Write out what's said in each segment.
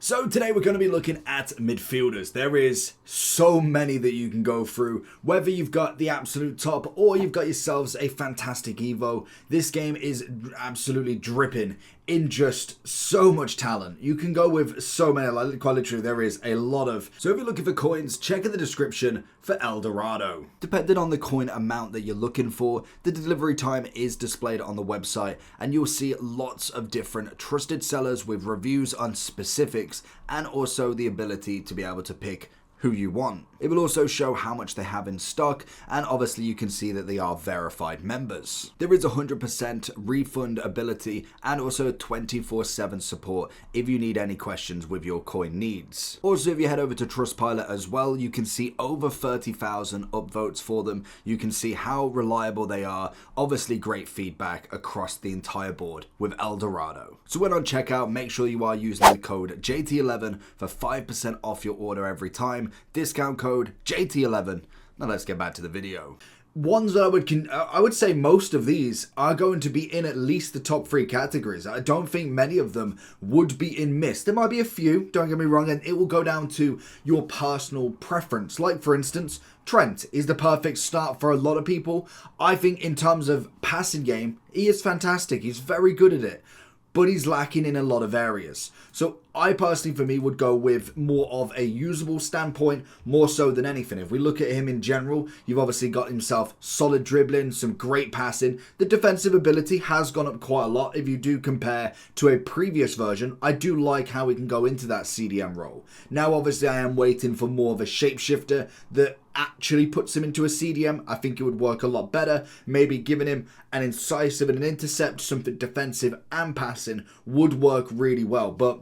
So today we're going to be looking at midfielders. There is so many that you can go through, whether you've got the absolute top or you've got yourselves a fantastic Evo. This game is absolutely dripping in just so much talent. You can go with so many, like quite literally there is a lot of. So if you're looking for coins, check in the description for El Dorado. Depending on the coin amount that you're looking for, the delivery time is displayed on the website and you'll see lots of different trusted sellers with reviews on specifics and also the ability to be able to pick who you want. It will also show how much they have in stock, and obviously you can see that they are verified members. There is 100% refund ability and also 24/7 support if you need any questions with your coin needs. Also, if you head over to Trustpilot as well, you can see over 30,000 upvotes for them. You can see how reliable they are. Obviously great feedback across the entire board with El Dorado. So when on checkout, make sure you are using the code JT11 for 5% off your order every time. Discount code JT11. Now let's get back to the video. Ones that I would say most of these are going to be in at least the top 3 categories. I don't think many of them would be in miss. There might be a few, don't get me wrong, and it will go down to your personal preference. Like for instance, Trent is the perfect start for a lot of people. I think in terms of passing game, he is fantastic. He's very good at it, but he's lacking in a lot of areas. So I personally, for me, would go with more of a usable standpoint, more so than anything. If we look at him in general, you've obviously got himself solid dribbling, some great passing. The defensive ability has gone up quite a lot. If you do compare to a previous version, I do like how he can go into that CDM role. Now, obviously, I am waiting for more of a shapeshifter that actually puts him into a CDM. I think it would work a lot better. Maybe giving him an incisive and an intercept, something defensive and passing would work really well. But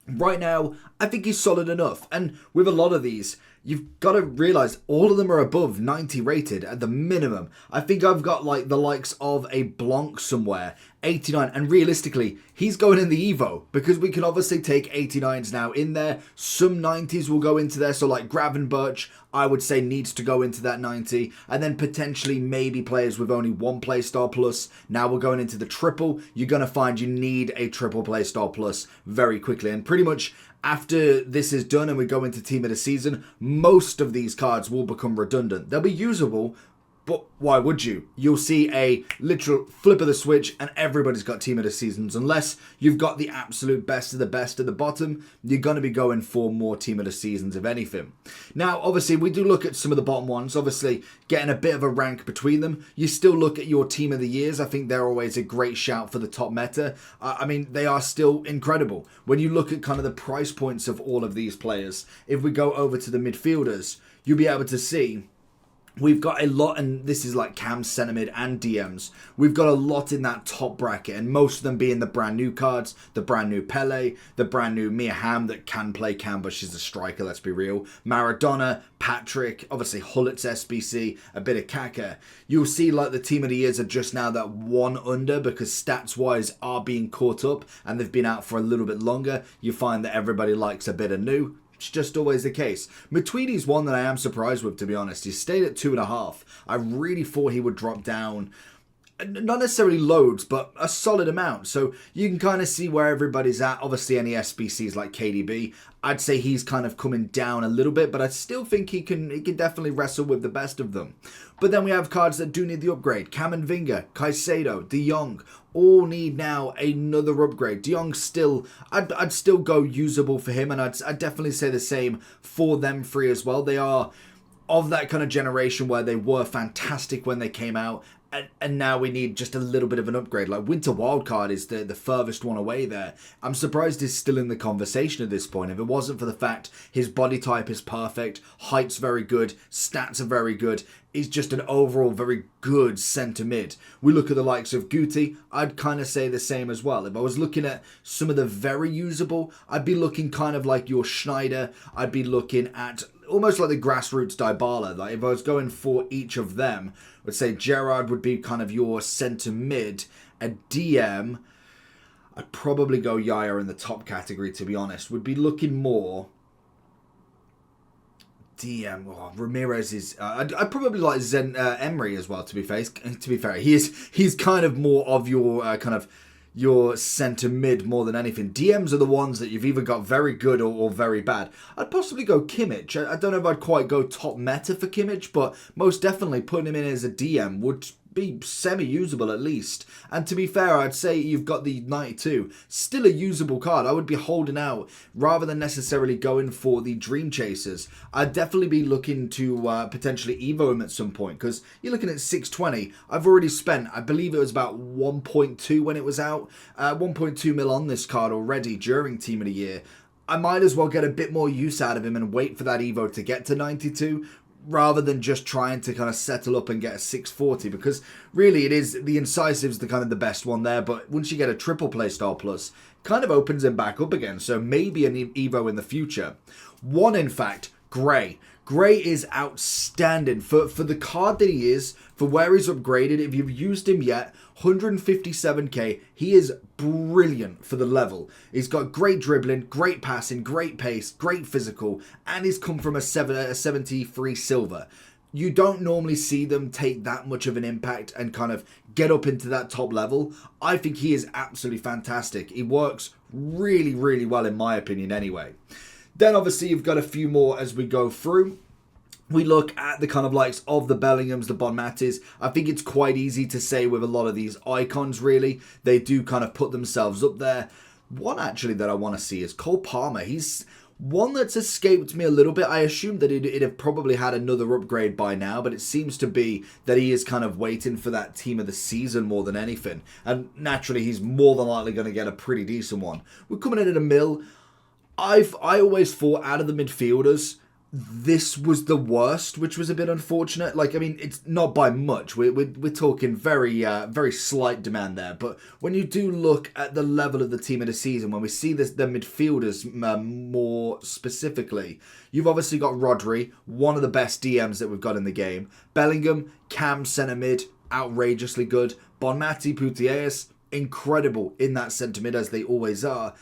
right now, I think he's solid enough. And with a lot of these, you've got to realize all of them are above 90 rated at the minimum. I think I've got like the likes of a Blanc somewhere, 89, and realistically, he's going in the Evo because we can obviously take 89s now in there. Some 90s will go into there, so like Gravenberch, I would say needs to go into that 90, and then potentially maybe players with only one play star plus. Now we're going into the triple. You're going to find you need a triple play star plus very quickly, and pretty much after this is done and we go into team of the season, most of these cards will become redundant. They'll be usable, but why would you? You'll see a literal flip of the switch and everybody's got team of the seasons. Unless you've got the absolute best of the best at the bottom, you're going to be going for more team of the seasons, if anything. Now, obviously, we do look at some of the bottom ones, obviously getting a bit of a rank between them. You still look at your team of the years. I think they're always a great shout for the top meta. I mean, they are still incredible. When you look at kind of the price points of all of these players, if we go over to the midfielders, you'll be able to see we've got a lot, and this is like cams, centimid, and DMs. We've got a lot in that top bracket, and most of them being the brand new cards, the brand new Pele, the brand new Mia Hamm that can play cam, but she's a striker, let's be real. Maradona, Patrick, obviously Hullet's SBC, a bit of Kaka. You'll see like the team of the years are just now that one under because stats-wise are being caught up, and they've been out for a little bit longer. You find that everybody likes a bit of new. It's just always the case. Matuidi's one that I am surprised with, to be honest. He stayed at 2.5. I really thought he would drop down, not necessarily loads, but a solid amount. So you can kind of see where everybody's at. Obviously, any SBCs like KDB, I'd say he's kind of coming down a little bit, but I still think he can definitely wrestle with the best of them. But then we have cards that do need the upgrade. Kamavinga, Caicedo, De Jong, all need now another upgrade. De Jong still, I'd still go usable for him, and I'd definitely say the same for them three as well. They are of that kind of generation where they were fantastic when they came out, and now we need just a little bit of an upgrade. Like Winter Wildcard is the furthest one away there. I'm surprised he's still in the conversation at this point. If it wasn't for the fact his body type is perfect, height's very good, stats are very good, he's just an overall very good centre mid. We look at the likes of Guti, I'd kind of say the same as well. If I was looking at some of the very usable, I'd be looking kind of like your Schneider, I'd be looking at almost like the grassroots Dybala. Like if I was going for each of them, I would say Gerrard would be kind of your centre mid. A DM, I'd probably go Yaya in the top category, to be honest. Would be looking more DM. Oh, Ramirez is. I'd probably like Emery as well. To be fair, he's kind of more of your kind of your centre mid more than anything. DMs are the ones that you've either got very good or very bad. I'd possibly go Kimmich. I don't know if I'd quite go top meta for Kimmich, but most definitely putting him in as a DM would be semi-usable at least. And to be fair, I'd say you've got the 92, still a usable card. I would be holding out rather than necessarily going for the Dream Chasers. I'd definitely be looking to potentially Evo him at some point, because you're looking at 620. I've already spent, I believe it was about 1.2 when it was out, 1.2 mil on this card already during Team of the Year. I might as well get a bit more use out of him and wait for that Evo to get to 92, rather than just trying to kind of settle up and get a 640, because really it is, the Incisive's the kind of the best one there, but once you get a triple playstyle plus, kind of opens him back up again, so maybe an Evo in the future. One, in fact, Gray. Gray is outstanding for the card that he is, for where he's upgraded. If you've used him yet, 157k, he is brilliant for the level. He's got great dribbling, great passing, great pace, great physical, and he's come from a 73 silver. You don't normally see them take that much of an impact and kind of get up into that top level. I think he is absolutely fantastic. He works really, really well in my opinion anyway. Then obviously you've got a few more as we go through. We look at the kind of likes of the Bellinghams, the Bonmatis. I think it's quite easy to say with a lot of these icons, really. They do kind of put themselves up there. One actually that I want to see is Cole Palmer. He's one that's escaped me a little bit. I assumed that it'd have probably had another upgrade by now, but it seems to be that he is kind of waiting for that team of the season more than anything. And naturally, he's more than likely going to get a pretty decent one. We're coming in at a mil. I always thought out of the midfielders, this was the worst, which was a bit unfortunate. Like, I mean, it's not by much. We're talking very very slight demand there. But when you do look at the level of the team of the season, when we see the midfielders more specifically, you've obviously got Rodri, one of the best DMs that we've got in the game. Bellingham, Cam, centre mid, outrageously good. Bonmati, Putellas, incredible in that centre mid as they always are.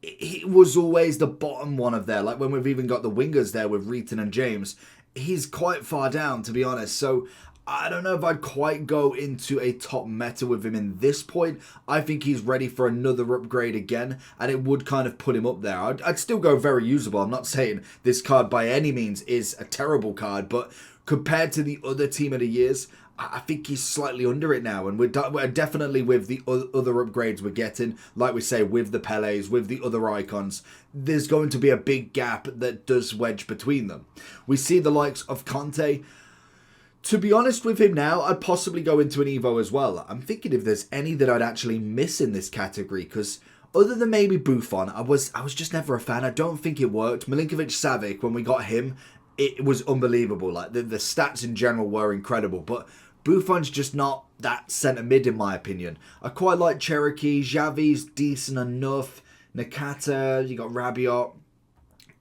He was always the bottom one of there. Like when we've even got the wingers there with Reeton and James, he's quite far down, to be honest. So I don't know if I'd quite go into a top meta with him in this point. I think he's ready for another upgrade again, and it would kind of put him up there. I'd still go very usable. I'm not saying this card by any means is a terrible card, but compared to the other team of the years, I think he's slightly under it now, and we're definitely with the other upgrades we're getting, like we say, with the Pelés, with the other icons, there's going to be a big gap that does wedge between them. We see the likes of Conte. To be honest with him now, I'd possibly go into an Evo as well. I'm thinking if there's any that I'd actually miss in this category, because other than maybe Buffon, I was just never a fan. I don't think it worked. Milinkovic-Savic, when we got him, it was unbelievable. Like the stats in general were incredible, but Buffon's just not that centre mid in my opinion. I quite like Cherokee. Xavi's decent enough. Nakata, you got Rabiot.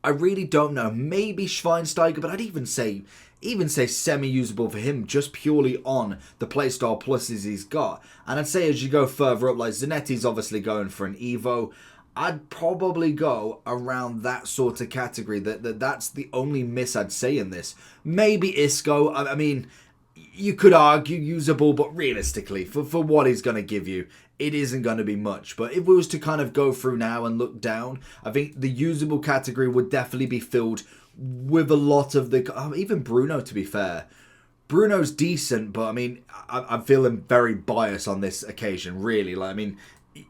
I really don't know. Maybe Schweinsteiger, but I'd even say semi-usable for him, just purely on the playstyle pluses he's got. And I'd say as you go further up, like Zanetti's obviously going for an Evo. I'd probably go around that sort of category. That's the only miss I'd say in this. Maybe Isco. I mean, you could argue usable, but realistically, for what he's going to give you, it isn't going to be much. But if we was to kind of go through now and look down, I think the usable category would definitely be filled with a lot of the... even Bruno, to be fair. Bruno's decent, but I mean, I'm feeling very biased on this occasion, really. Like, I mean,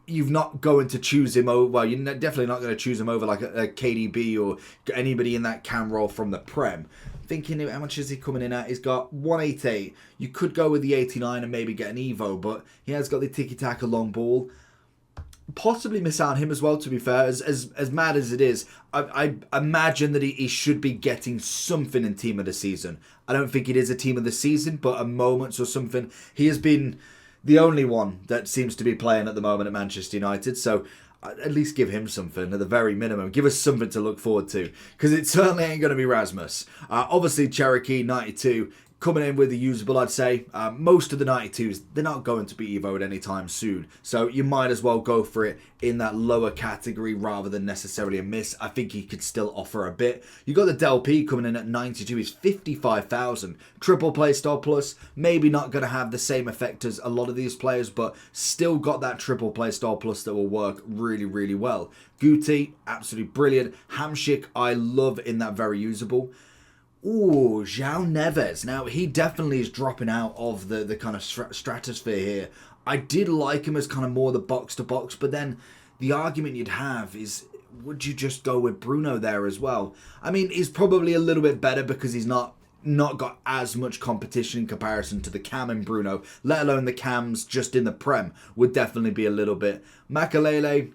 you've not going to choose him over... Well, you're definitely not going to choose him over like a KDB or anybody in that cam role from the Prem. Thinking how much is he coming in at? He's got 188. You could go with the 89 and maybe get an Evo, but he has got the tiki-taka long ball. Possibly miss out on him as well, to be fair. As mad as it is, I imagine that he should be getting something in team of the season. I don't think it is a team of the season, but a moments or something. He has been the only one that seems to be playing at the moment at Manchester United, so at least give him something at the very minimum. Give us something to look forward to, because it certainly ain't going to be Rasmus. Obviously, Cherokee 92, coming in with the usable, I'd say. Most of the 92s, they're not going to be evoed anytime soon. So you might as well go for it in that lower category rather than necessarily a miss. I think he could still offer a bit. You got the Del P coming in at 92. He's 55,000. Triple playstyle plus. Maybe not going to have the same effect as a lot of these players, but still got that triple playstyle plus that will work really, really well. Guti, absolutely brilliant. Hamshik, I love in that very usable. Ooh, João Neves. Now, he definitely is dropping out of the kind of stratosphere here. I did like him as kind of more the box-to-box, but then the argument you'd have is, would you just go with Bruno there as well? I mean, he's probably a little bit better because he's not got as much competition in comparison to the Cam and Bruno, let alone the Cams just in the Prem would definitely be a little bit. Makalele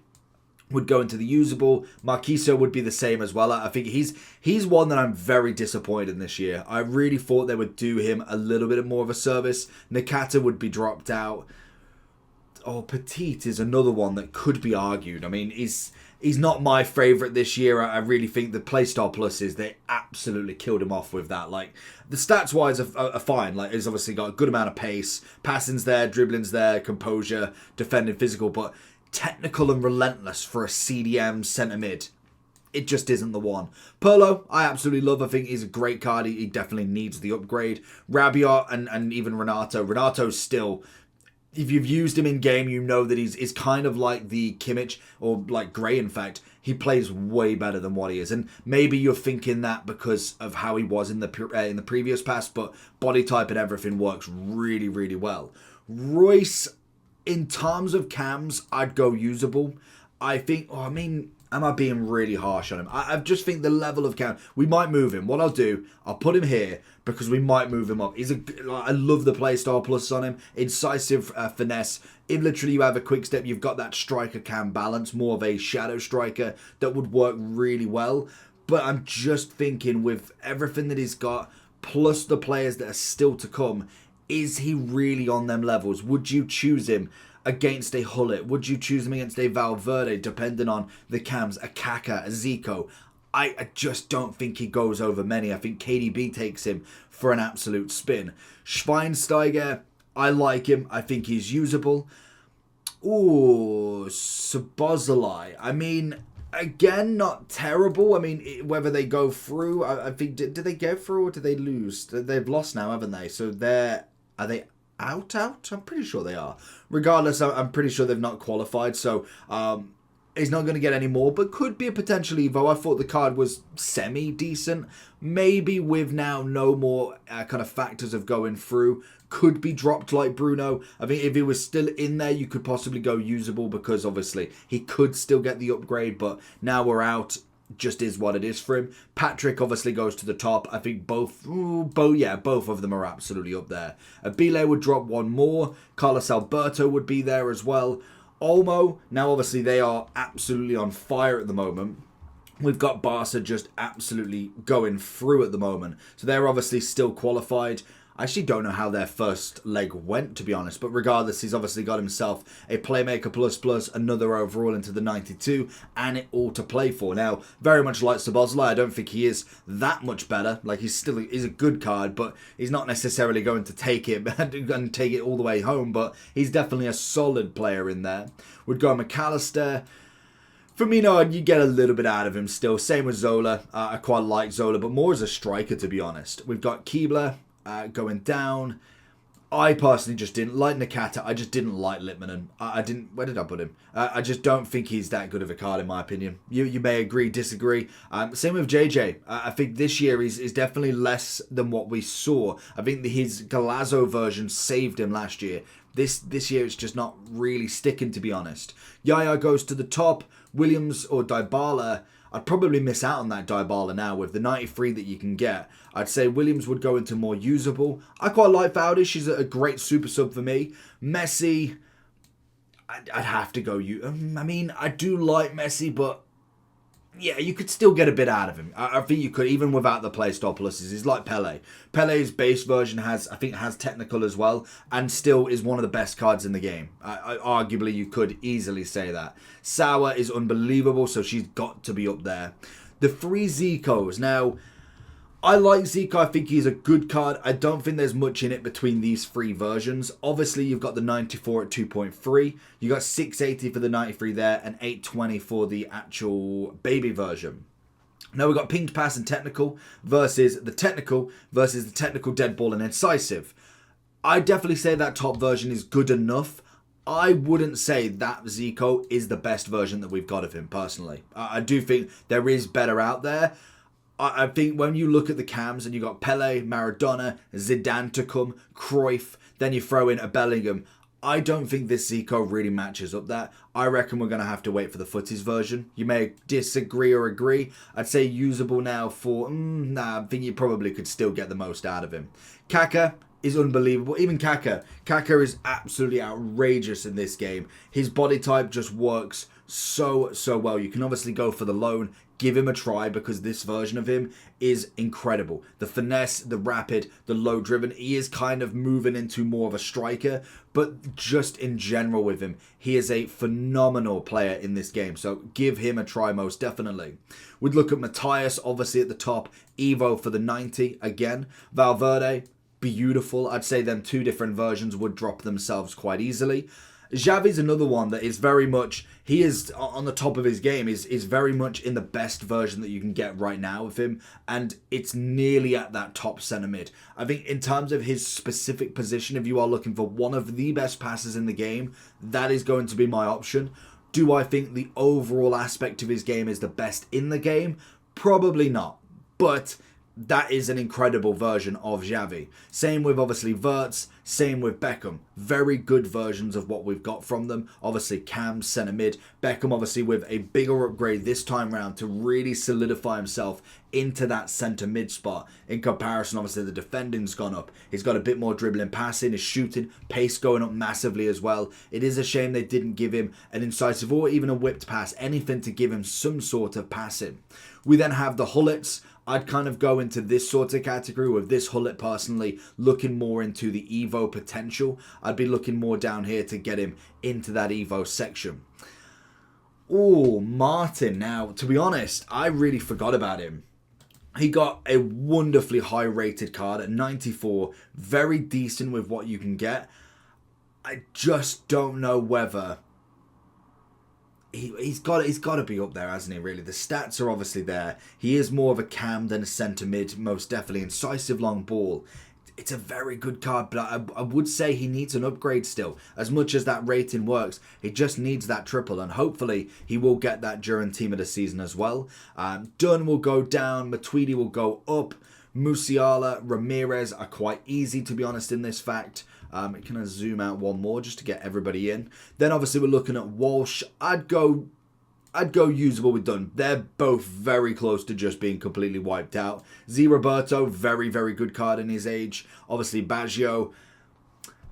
would go into the usable. Marquiso would be the same as well. I think he's one that I'm very disappointed in this year. I really thought they would do him a little bit more of a service. Nakata would be dropped out. Oh, Petit is another one that could be argued. I mean, he's not my favourite this year. I really think the Playstyle Pluses, they absolutely killed him off with that. Like, the stats-wise are fine. Like, he's obviously got a good amount of pace. Passing's there, dribbling's there, composure, defending physical, but technical and relentless for a CDM centre mid, it just isn't the one. Pirlo, I absolutely love. I think he's a great card. He definitely needs the upgrade. Rabiot and even Renato. Renato's still, if you've used him in game, you know that he's kind of like the Kimmich, or like Gray, in fact. He plays way better than what he is. And maybe you're thinking that because of how he was in the previous past, but body type and everything works really, really well. Royce, in terms of cams, I'd go usable. I think, am I being really harsh on him? I just think the level of cam, we might move him. What I'll do, I'll put him here because we might move him up. I love the playstyle plus on him. Incisive finesse. If literally you have a quick step, you've got that striker cam balance, more of a shadow striker that would work really well. But I'm just thinking with everything that he's got, plus the players that are still to come, is he really on them levels? Would you choose him against a Hullet? Would you choose him against a Valverde, depending on the cams, a Kaka, a Zico? I just don't think he goes over many. I think KDB takes him for an absolute spin. Schweinsteiger, I like him. I think he's usable. Ooh, Szoboszlai. I mean, again, not terrible. I mean, whether they go through, I think, did they go through or did they lose? They've lost now, haven't they? So are they out? I'm pretty sure they are. Regardless, I'm pretty sure they've not qualified. So he's not going to get any more, but could be a potential Evo. I thought the card was semi-decent. Maybe with now no more kind of factors of going through. Could be dropped like Bruno. I think if he was still in there, you could possibly go usable because obviously he could still get the upgrade, but now we're out. Just is what it is for him. Patrick obviously goes to the top. I think both of them are absolutely up there. Abile would drop one more. Carlos Alberto would be there as well. Olmo, now obviously they are absolutely on fire at the moment. We've got Barca just absolutely going through at the moment. So they're obviously still qualified. I actually don't know how their first leg went, to be honest. But regardless, he's obviously got himself a Playmaker plus, another overall into the 92, and it all to play for. Now, very much like Szoboszlai, I don't think he is that much better. Like, he's a good card, but he's not necessarily going to take it and take it all the way home. But he's definitely a solid player in there. Would go McAllister. Firmino, you get a little bit out of him still. Same with Zola. I quite like Zola, but more as a striker, to be honest. We've got Keebler. Going down. I personally just didn't like Nakata. I just didn't like Litmanen. I didn't. Where did I put him? I just don't think he's that good of a card in my opinion. You may agree, disagree. Same with JJ. I think this year is definitely less than what we saw. I think his Galazzo version saved him last year. This year it's just not really sticking, to be honest. Yaya goes to the top. Williams or Dybala. I'd probably miss out on that Dybala now with the 93 that you can get. I'd say Williams would go into more usable. I quite like Valde. She's a great super sub for me. Messi, I'd have to go. I mean, I do like Messi, but yeah, you could still get a bit out of him. I think you could, even without the playstyle pluses. He's like Pele. Pele's base version has technical as well, and still is one of the best cards in the game. Arguably, you could easily say that. Sauer is unbelievable, so she's got to be up there. The three Zicos. Now, I like Zico. I think he's a good card. I don't think there's much in it between these three versions. Obviously, you've got the 94 at 2.3. You got 680 for the 93 there and 820 for the actual baby version. Now we've got pinged pass and technical versus the technical dead ball and incisive. I definitely say that top version is good enough. I wouldn't say that Zico is the best version that we've got of him, personally. I do think there is better out there. I think when you look at the cams and you got Pele, Maradona, Zidane to come, Cruyff, then you throw in a Bellingham, I don't think this Zico really matches up that. I reckon we're going to have to wait for the footies version. You may disagree or agree. I'd say usable now for... I think you probably could still get the most out of him. Kaka is unbelievable. Even Kaka is absolutely outrageous in this game. His body type just works so well. You can obviously go for the loan, give him a try, because this version of him is incredible. The finesse, the rapid, the low driven, he is kind of moving into more of a striker, but just in general with him, he is a phenomenal player in this game. So give him a try most definitely. We'd look at Matthias, obviously at the top, Evo for the 90 again. Valverde, beautiful. I'd say them two different versions would drop themselves quite easily. Xavi's another one that is very much, he is on the top of his game, is very much in the best version that you can get right now of him, and it's nearly at that top centre mid. I think in terms of his specific position, if you are looking for one of the best passes in the game, that is going to be my option. Do I think the overall aspect of his game is the best in the game? Probably not, but that is an incredible version of Xavi. Same with obviously Wirtz, same with Beckham. Very good versions of what we've got from them. Obviously Cam, centre mid. Beckham obviously with a bigger upgrade this time round to really solidify himself into that centre mid spot. In comparison, obviously the defending's gone up. He's got a bit more dribbling, passing, his shooting, pace going up massively as well. It is a shame they didn't give him an incisive or even a whipped pass, anything to give him some sort of passing. We then have the Hullets. I'd kind of go into this sort of category with this Hullet personally looking more into the Evo potential. I'd be looking more down here to get him into that Evo section. Oh, Martin. Now, to be honest, I really forgot about him. He got a wonderfully high rated card at 94. Very decent with what you can get. I just don't know whether... He's got to be up there, hasn't he, really? The stats are obviously there. He is more of a cam than a centre mid, most definitely. Incisive long ball. It's a very good card, but I would say he needs an upgrade still. As much as that rating works, he just needs that triple, and hopefully he will get that during Team of the Season as well. Dunn will go down, Matuidi will go up. Musiala, Ramirez are quite easy, to be honest, in this fact. Can I zoom out one more just to get everybody in? Then obviously we're looking at Walsh. I'd go usable with Dunn. They're both very close to just being completely wiped out. Z Roberto, very good card in his age. Obviously Baggio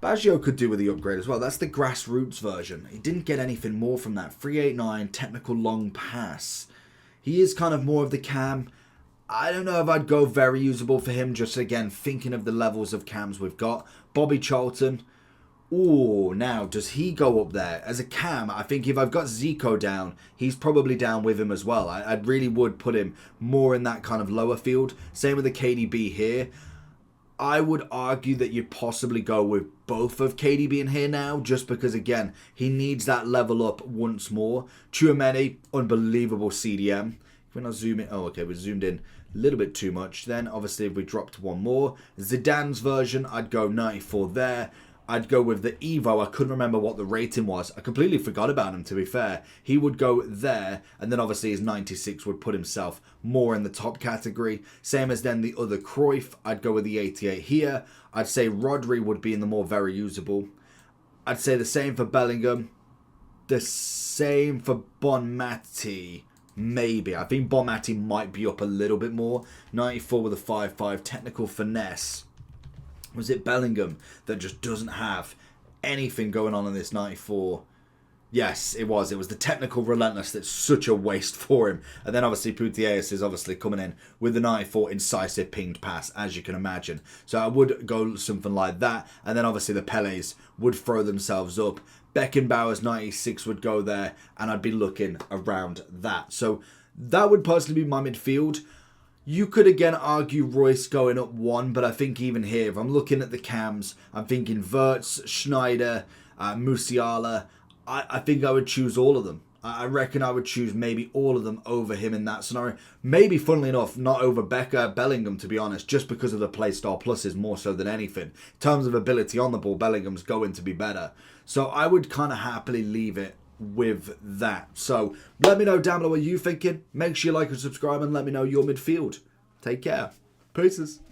could do with the upgrade as well. That's the grassroots version. He didn't get anything more from that. 389 technical long pass. He is kind of more of the cam. I don't know if I'd go very usable for him, just again thinking of the levels of cams we've got. Bobby Charlton. Oh, now does he go up there as a cam? I think if I've got Zico down, he's probably down with him as well. I really would put him more in that kind of lower field. Same with the KDB here. I would argue that you'd possibly go with both of KDB in here now, just because, again, he needs that level up once more. Tchouaméni, unbelievable CDM. When I zoom in, oh, okay, we zoomed in a little bit too much. Then, obviously, if we dropped one more, Zidane's version, I'd go 94 there. I'd go with the Evo. I couldn't remember what the rating was. I completely forgot about him, to be fair. He would go there, and then obviously his 96 would put himself more in the top category. Same as then the other Cruyff. I'd go with the 88 here. I'd say Rodri would be in the more very usable. I'd say the same for Bellingham. The same for Bonmati. Maybe. I think Bonmati might be up a little bit more. 94 with a 5.5 technical finesse. Was it Bellingham that just doesn't have anything going on in this 94? Yes, it was. It was the technical relentless that's such a waste for him. And then obviously Putellas is obviously coming in with the 94 incisive pinged pass, as you can imagine. So I would go something like that. And then obviously the Pelés would throw themselves up. Beckenbauer's 96 would go there, and I'd be looking around that. So that would personally be my midfield. You could again argue Royce going up one, but I think even here, if I'm looking at the cams, I'm thinking Wirtz, Schneider, Musiala. I think I would choose all of them. I reckon I would choose maybe all of them over him in that scenario. Maybe, funnily enough, not over Bellingham, to be honest, just because of the playstyle pluses more so than anything. In terms of ability on the ball, Bellingham's going to be better. So I would kind of happily leave it with that. So let me know down below what you're thinking. Make sure you like and subscribe and let me know your midfield. Take care. Peace.